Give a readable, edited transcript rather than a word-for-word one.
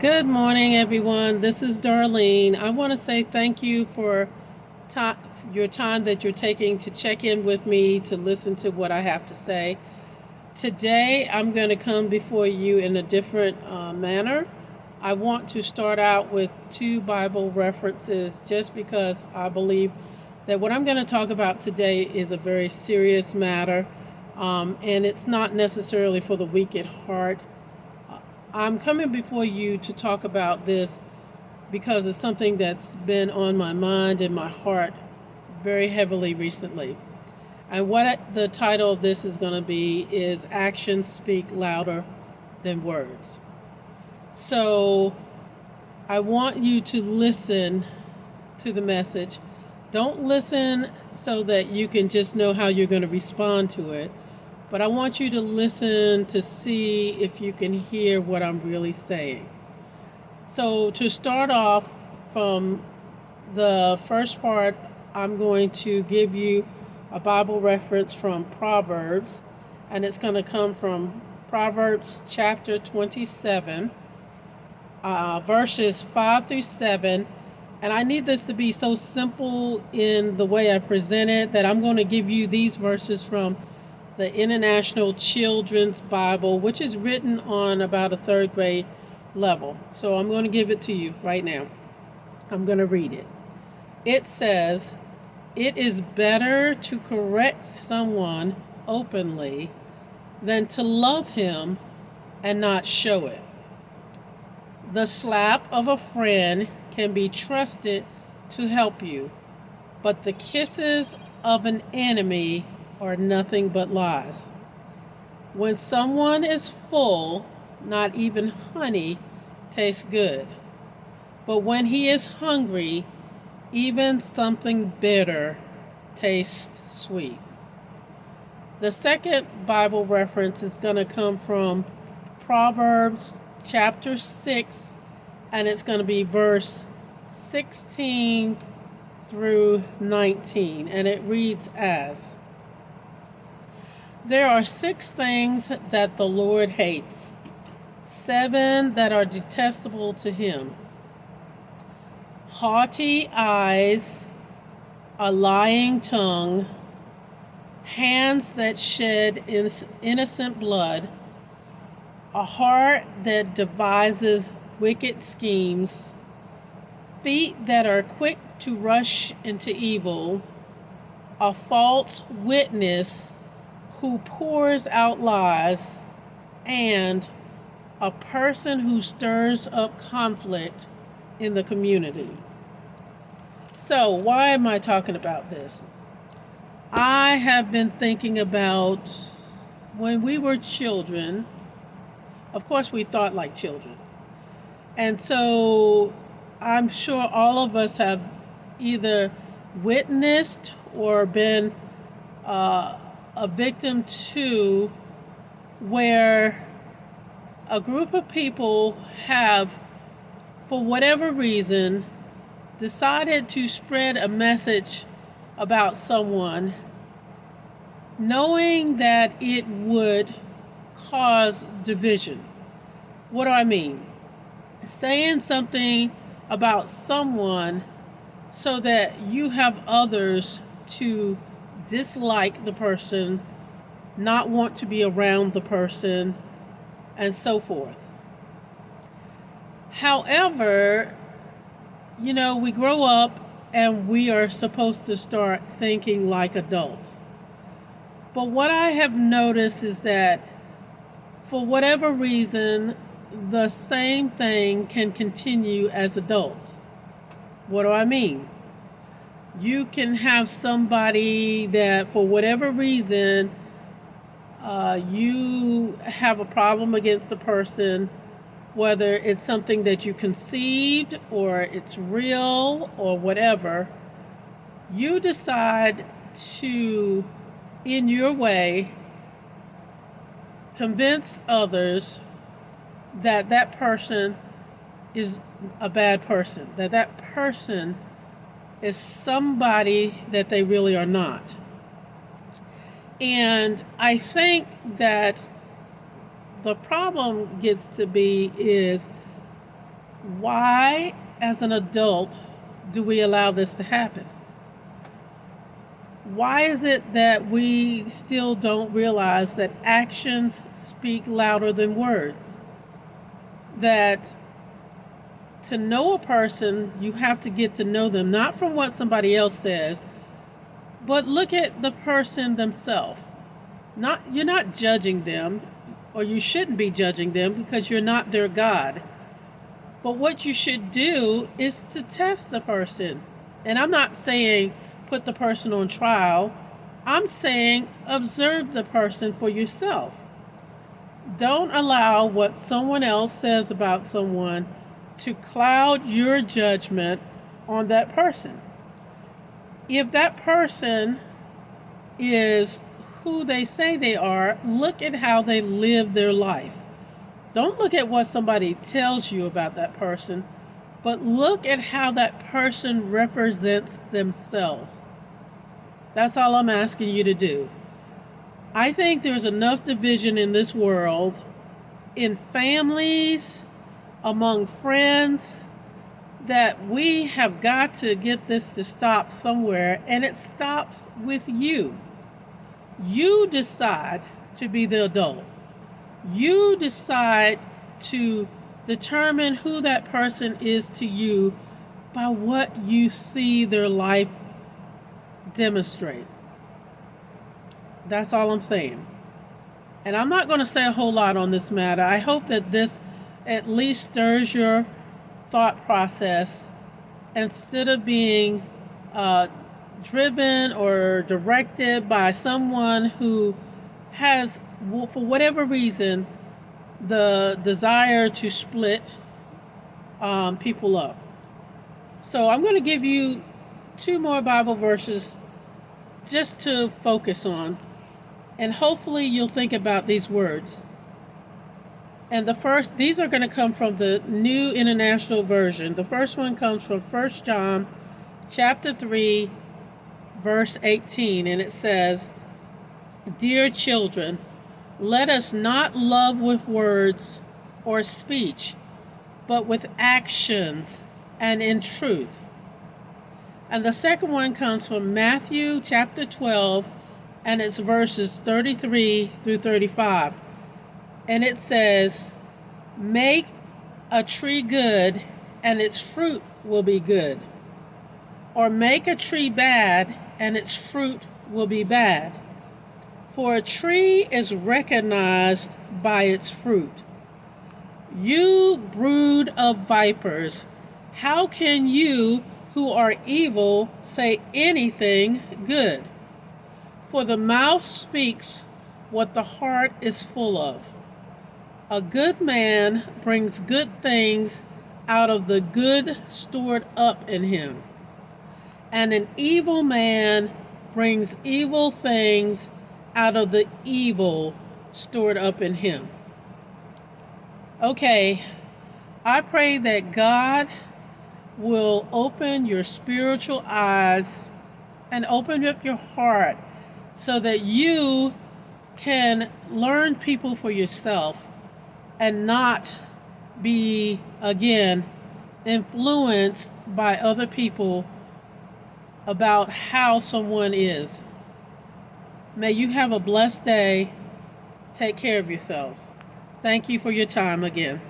Good morning, everyone. This is Darlene. I want to say thank you for ti your time that you're taking to check in with me to listen to what I have to say. Today, I'm going to come before you in a different manner. I want to start out with two Bible references just because I believe that what I'm going to talk about today is a very serious matter, and it's not necessarily for the weak at heart. I'm coming before you to talk about this because it's something that's been on my mind and my heart very heavily recently. And what the title of this is going to be is Actions Speak Louder Than Words. So I want you to listen to the message. Don't listen so that you can just know how you're going to respond to it, but I want you to listen to see if you can hear what I'm really saying. So to start off from the first part, I'm going to give you a Bible reference from Proverbs, and it's going to come from Proverbs chapter 27, verses 5 through 7. And I need this to be so simple in the way I present it that I'm going to give you these verses from the International Children's Bible, which is written on about a third grade level. So I'm going to give it to you right now. I'm going to read it. It says, "It is better to correct someone openly than to love him and not show it. The slap of a friend can be trusted to help you, but the kisses of an enemy are nothing but lies. When someone is full, not even honey tastes good. But when he is hungry, even something bitter tastes sweet." The second Bible reference is going to come from Proverbs chapter 6, and it's going to be verse 16 through 19. And it reads as, "There are 6 things that the Lord hates, 7 that are detestable to him: haughty eyes, a lying tongue, hands that shed innocent blood, a heart that devises wicked schemes, feet that are quick to rush into evil, a false witness who pours out lies, and a person who stirs up conflict in the community." So, why am I talking about this? I have been thinking about when we were children. Of course, we thought like children. And so I'm sure all of us have either witnessed or been a victim to where a group of people have, for whatever reason, decided to spread a message about someone, knowing that it would cause division. What do I mean? Saying something about someone so that you have others to dislike the person, not want to be around the person, and so forth. However, we grow up and we are supposed to start thinking like adults. But what I have noticed is that for whatever reason, the same thing can continue as adults. What do I mean? You can have somebody that for whatever reason, you have a problem against the person, whether it's something that you conceived or it's real or whatever. You decide to, in your way, convince others that that person is a bad person, that person is somebody that they really are not. And I think that the problem gets to be is Why, as an adult, do we allow this to happen? Why is it that we still don't realize that actions speak louder than words? That to know a person, you have to get to know them, not from what somebody else says, but look at the person themselves. You're not judging them, or you shouldn't be judging them because you're not their God. But what you should do is to test the person. And I'm not saying put the person on trial. I'm saying observe the person for yourself. Don't allow what someone else says about someone to cloud your judgment on that person. If that person is who they say they are, look at how they live their life. Don't look at what somebody tells you about that person, but look at how that person represents themselves. That's all I'm asking you to do. I think there's enough division in this world, in families, among friends, that we have got to get this to stop somewhere, and it stops with you. You decide to be the adult. You decide to determine who that person is to you by what you see their life demonstrate. That's all I'm saying. And I'm not going to say a whole lot on this matter. I hope that this at least stirs your thought process instead of being driven or directed by someone who has, for whatever reason, the desire to split people up. So I'm going to give you 2 more Bible verses just to focus on, and hopefully you'll think about these words. And these are going to come from the New International Version. The first one comes from 1 John chapter 3, verse 18, and it says, "Dear children, let us not love with words or speech, but with actions and in truth." And the second one comes from Matthew chapter 12, and it's verses 33 through 35. And it says, "Make a tree good, and its fruit will be good. Or make a tree bad, and its fruit will be bad. For a tree is recognized by its fruit. You brood of vipers, how can you who are evil say anything good? For the mouth speaks what the heart is full of. A good man brings good things out of the good stored up in him, and an evil man brings evil things out of the evil stored up in him." Okay, I pray that God will open your spiritual eyes and open up your heart so that you can learn people for yourself and not be, again, influenced by other people about how someone is. May you have a blessed day. Take care of yourselves. Thank you for your time again.